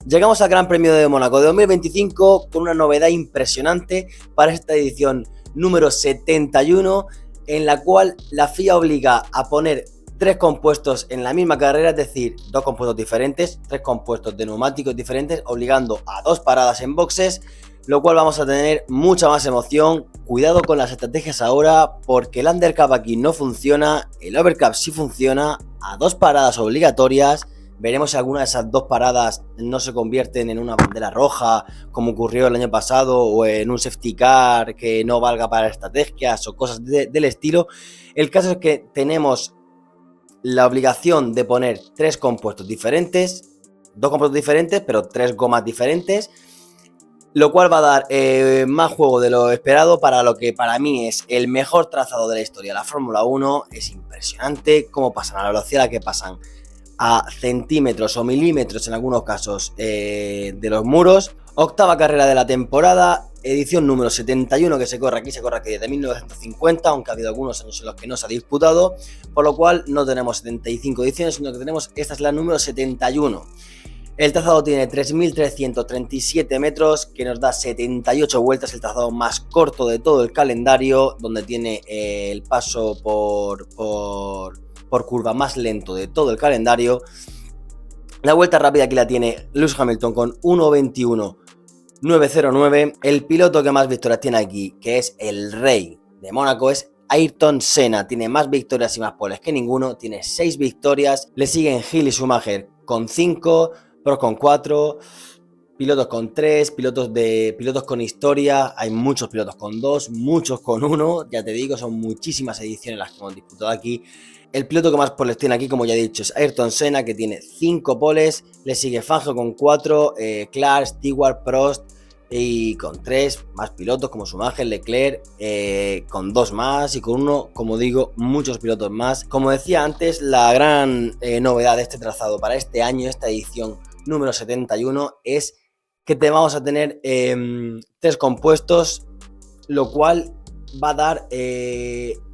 Llegamos al Gran Premio de Mónaco de 2025 con una novedad impresionante para esta edición número 71, en la cual la FIA obliga a poner 3 compuestos en la misma carrera, es decir, 2 compuestos diferentes, 3 compuestos de neumáticos diferentes, obligando a 2 paradas en boxes, lo cual vamos a tener mucha más emoción. Cuidado con las estrategias ahora, porque el undercut aquí no funciona, el overcut sí funciona, a 2 paradas obligatorias. Veremos si alguna de esas 2 paradas no se convierten en una bandera roja, como ocurrió el año pasado, o en un safety car que no valga para estrategias o cosas del estilo. El caso es que tenemos la obligación de poner 3 compuestos diferentes, 2 compuestos diferentes, pero 3 gomas diferentes, lo cual va a dar más juego de lo esperado para lo que para mí es el mejor trazado de la historia. La Fórmula 1 es impresionante cómo pasan a la velocidad a la que pasan, a centímetros o milímetros en algunos casos de los muros. Octava carrera de la temporada, edición número 71 que se corre aquí desde 1950, aunque ha habido algunos años en los que no se ha disputado, por lo cual no tenemos 75 ediciones, sino que tenemos, esta es la número 71. El trazado tiene 3.337 metros, que nos da 78 vueltas, el trazado más corto de todo el calendario, donde tiene el paso por curva más lento de todo el calendario. La vuelta rápida aquí la tiene Lewis Hamilton con 1.21.909. El piloto que más victorias tiene aquí, que es el rey de Mónaco, es Ayrton Senna. Tiene más victorias y más poles que ninguno, tiene 6 victorias. Le siguen Hill y Schumacher con 5, Prost con 4, pilotos con 3, pilotos con historia. Hay muchos pilotos con 2, muchos con 1. Ya te digo, son muchísimas ediciones las que hemos disputado aquí. El piloto que más poles tiene aquí, como ya he dicho, es Ayrton Senna, que tiene 5 poles. Le sigue Fangio con 4, Clark, Stewart, Prost, y con 3 más pilotos como Schumacher, Leclerc, con 2 más, y con 1, como digo, muchos pilotos más. Como decía antes, la gran novedad de este trazado para este año, esta edición número 71, es que te vamos a tener 3 compuestos, lo cual va a dar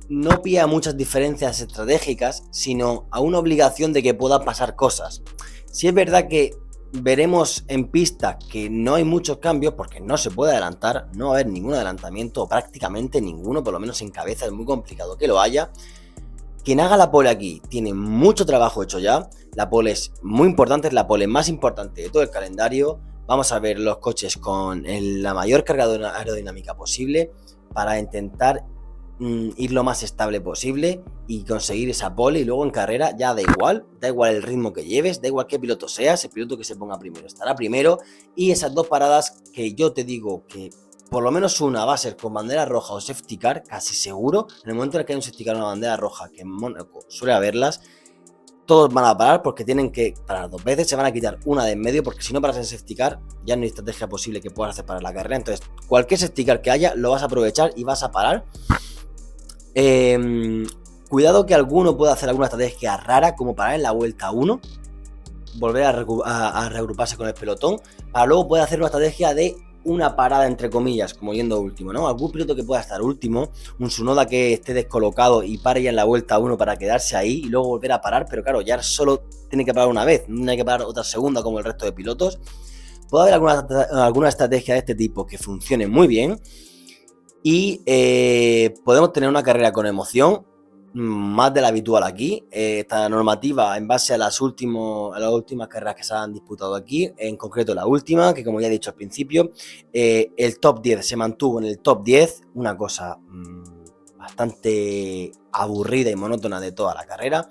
no pie a muchas diferencias estratégicas, sino a una obligación de que puedan pasar cosas. Si es verdad que veremos en pista que no hay muchos cambios, porque no se puede adelantar, no va a haber ningún adelantamiento, prácticamente ninguno, por lo menos en cabeza es muy complicado que lo haya. Quien haga la pole aquí tiene mucho trabajo hecho ya. La pole es muy importante, es la pole más importante de todo el calendario. Vamos a ver los coches con la mayor carga aerodinámica posible para intentar ir lo más estable posible y conseguir esa pole. Y luego en carrera ya da igual el ritmo que lleves, da igual qué piloto seas, el piloto que se ponga primero estará primero. Y esas 2 paradas que yo te digo que por lo menos una va a ser con bandera roja o safety car, casi seguro. En el momento en el que hay un safety car o una bandera roja, que en Mónaco suele haberlas, todos van a parar porque tienen que parar 2 veces, se van a quitar una de en medio, porque si no paras en safety car ya no hay estrategia posible que puedas hacer para la carrera. Entonces cualquier safety car que haya lo vas a aprovechar y vas a parar. Cuidado que alguno pueda hacer alguna estrategia rara, como parar en la vuelta 1, volver a reagruparse con el pelotón, para luego poder hacer una estrategia de una parada entre comillas, como yendo último, ¿no? Algún piloto que pueda estar último, un Tsunoda que esté descolocado y pare ya en la vuelta 1 para quedarse ahí y luego volver a parar, pero claro, ya solo tiene que parar una vez, no hay que parar otra segunda como el resto de pilotos. Puede haber alguna estrategia de este tipo que funcione muy bien. Y podemos tener una carrera con emoción, más de la habitual aquí. Esta normativa en base a las últimas carreras que se han disputado aquí, en concreto la última, que como ya he dicho al principio, el top 10 se mantuvo en el top 10, una cosa bastante aburrida y monótona de toda la carrera.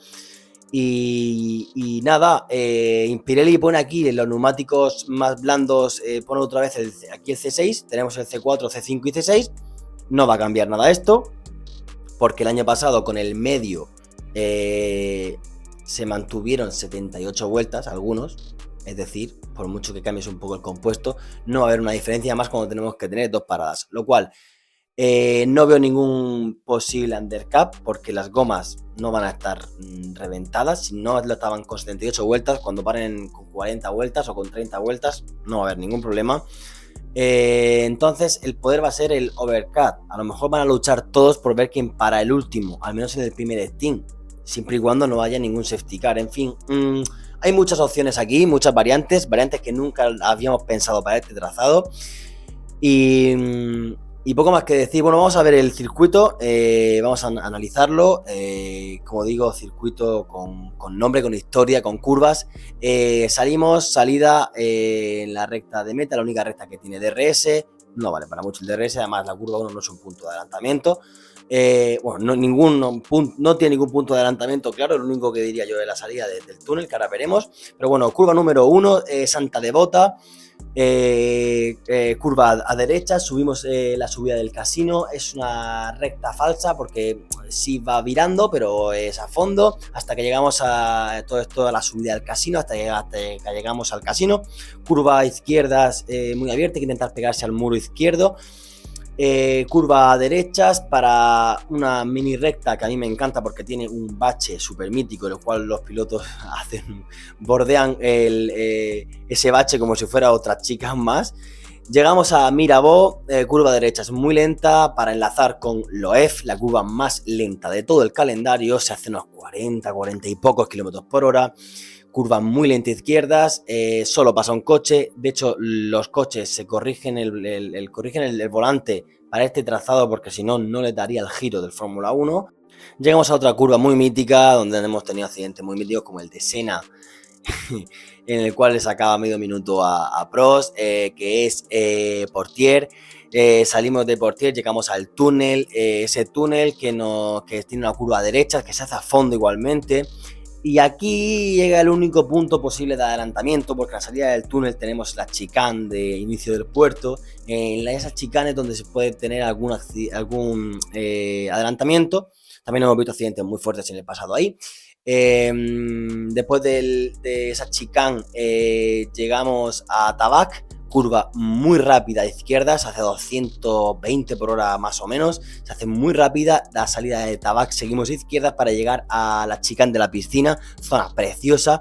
Y nada, Pirelli pone aquí en los neumáticos más blandos, pone otra vez aquí el C6, tenemos el C4, C5 y C6. No va a cambiar nada esto, porque el año pasado con el medio se mantuvieron 78 vueltas algunos, es decir, por mucho que cambies un poco el compuesto, no va a haber una diferencia más cuando tenemos que tener 2 paradas, lo cual no veo ningún posible undercut, porque las gomas no van a estar reventadas. Si no lo estaban con 78 vueltas, cuando paren con 40 vueltas o con 30 vueltas, no va a haber ningún problema. Entonces el poder va a ser el overcut. A lo mejor van a luchar todos por ver quién para el último, al menos en el primer stint. siempre y cuando no haya ningún safety car. En fin, hay muchas opciones aquí, muchas variantes que nunca habíamos pensado para este trazado. Y poco más que decir. Bueno, vamos a ver el circuito, vamos a analizarlo. Como digo, circuito con nombre, con historia, con curvas. Salida en la recta de meta, la única recta que tiene DRS. No vale para mucho el DRS, además la curva 1 no es un punto de adelantamiento. Bueno, no tiene ningún punto de adelantamiento, claro, lo único que diría yo de la salida del túnel, que ahora veremos. Pero bueno, curva número 1, Santa Devota. Curva a derecha, subimos la subida del casino, es una recta falsa porque sí va virando, pero es a fondo, hasta que llegamos a toda la subida del casino, hasta que llegamos al casino. Curva a izquierdas muy abierta, hay que intentar pegarse al muro izquierdo. Curva a derechas para una mini recta que a mí me encanta porque tiene un bache súper mítico, en el cual los pilotos bordean ese bache como si fuera otras chicas más. Llegamos a Mirabeau, curva a derechas muy lenta para enlazar con Loef, la curva más lenta de todo el calendario, se hace unos 40 y pocos kilómetros por hora. Curvas muy lenta izquierdas, solo pasa un coche. De hecho, los coches se corrigen el volante para este trazado porque si no, no le daría el giro del Fórmula 1. Llegamos a otra curva muy mítica donde hemos tenido accidentes muy míticos como el de Senna, en el cual le sacaba medio minuto a Prost, que es Portier. Salimos de Portier, llegamos al túnel, ese túnel que tiene una curva a derecha, que se hace a fondo igualmente. Y aquí llega el único punto posible de adelantamiento, porque a la salida del túnel tenemos la chicane de inicio del puerto. En esas chicanes donde se puede tener algún adelantamiento. También hemos visto accidentes muy fuertes en el pasado ahí. Después de esa chicane llegamos a Tabac, curva muy rápida a izquierda, se hace 220 por hora más o menos, se hace muy rápida. La salida de Tabac seguimos a izquierdas para llegar a la chicane de la piscina, zona preciosa,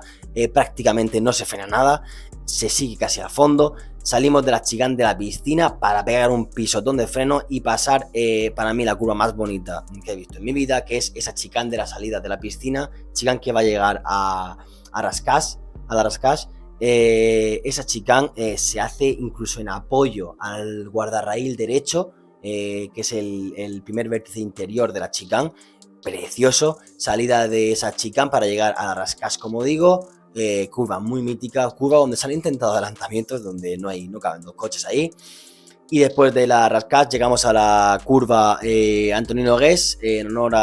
prácticamente no se frena nada, se sigue casi a fondo. Salimos de la chicane de la piscina para pegar un pisotón de freno y pasar para mí la curva más bonita que he visto en mi vida, que es esa chicane de la salida de la piscina, chicane que va a llegar a Rascash, esa chicane se hace incluso en apoyo al guardarraíl derecho, que es el primer vértice interior de la chicane, precioso. Salida de esa chicane para llegar a Rascash, como digo. Curva muy mítica, curva donde se han intentado adelantamientos, donde no caben dos coches ahí. Y después de la Rascash llegamos a la curva Antonino Guess, en honor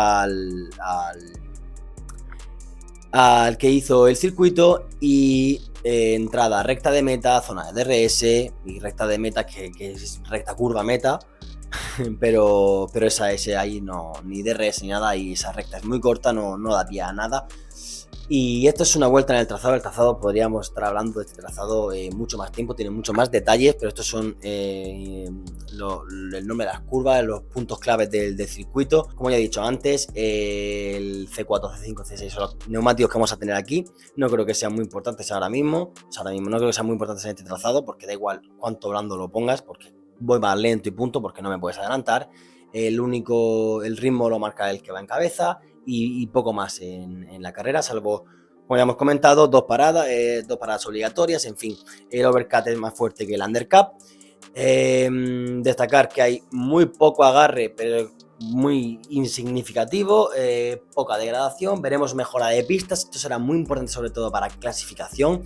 al que hizo el circuito. Y entrada recta de meta, zona de DRS y recta de meta que es recta curva meta. pero ese ahí no, ni DRS ni nada, y esa recta es muy corta, no da pie a nada. Y esto es una vuelta en el trazado. El trazado, podríamos estar hablando de este trazado mucho más tiempo, tiene mucho más detalles, pero estos son el nombre de las curvas, los puntos claves del circuito. Como ya he dicho antes, el C4, C5, C6 son los neumáticos que vamos a tener aquí. No creo que sean muy importantes ahora mismo. No creo que sean muy importantes en este trazado, porque da igual cuánto blando lo pongas, porque voy más lento y punto, porque no me puedes adelantar. El ritmo lo marca el que va en cabeza. Y poco más en la carrera, salvo, como ya hemos comentado, dos paradas obligatorias. En fin, el overcut es más fuerte que el undercut. Destacar que hay muy poco agarre, pero muy insignificativo, poca degradación. Veremos mejora de pistas, esto será muy importante sobre todo para clasificación.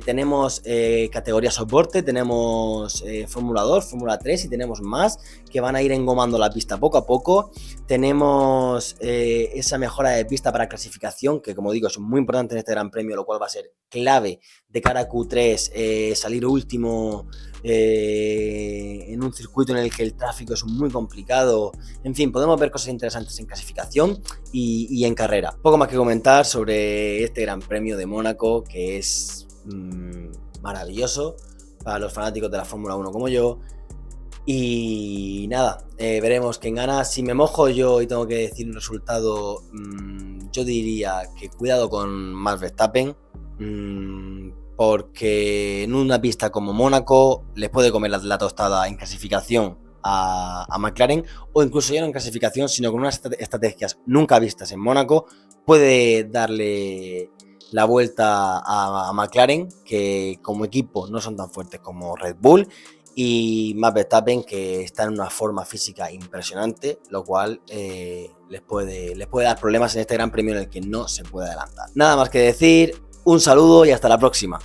Tenemos categoría soporte, tenemos Fórmula 2, Fórmula 3 y tenemos más que van a ir engomando la pista poco a poco. Tenemos esa mejora de pista para clasificación, que como digo es muy importante en este Gran Premio, lo cual va a ser clave de cara a Q3, salir último en un circuito en el que el tráfico es muy complicado. En fin, podemos ver cosas interesantes en clasificación y en carrera. Poco más que comentar sobre este Gran Premio de Mónaco, que es maravilloso para los fanáticos de la Fórmula 1 como yo. Y nada, veremos quién gana. Si me mojo yo y tengo que decir un resultado, yo diría que cuidado con Max Verstappen, porque en una pista como Mónaco les puede comer la tostada en clasificación a McLaren, o incluso ya no en clasificación, sino con unas estrategias nunca vistas en Mónaco, puede darle la vuelta a McLaren, que como equipo no son tan fuertes como Red Bull, y Max Verstappen, que está en una forma física impresionante, lo cual les puede dar problemas en este gran premio en el que no se puede adelantar. Nada más que decir, un saludo y hasta la próxima.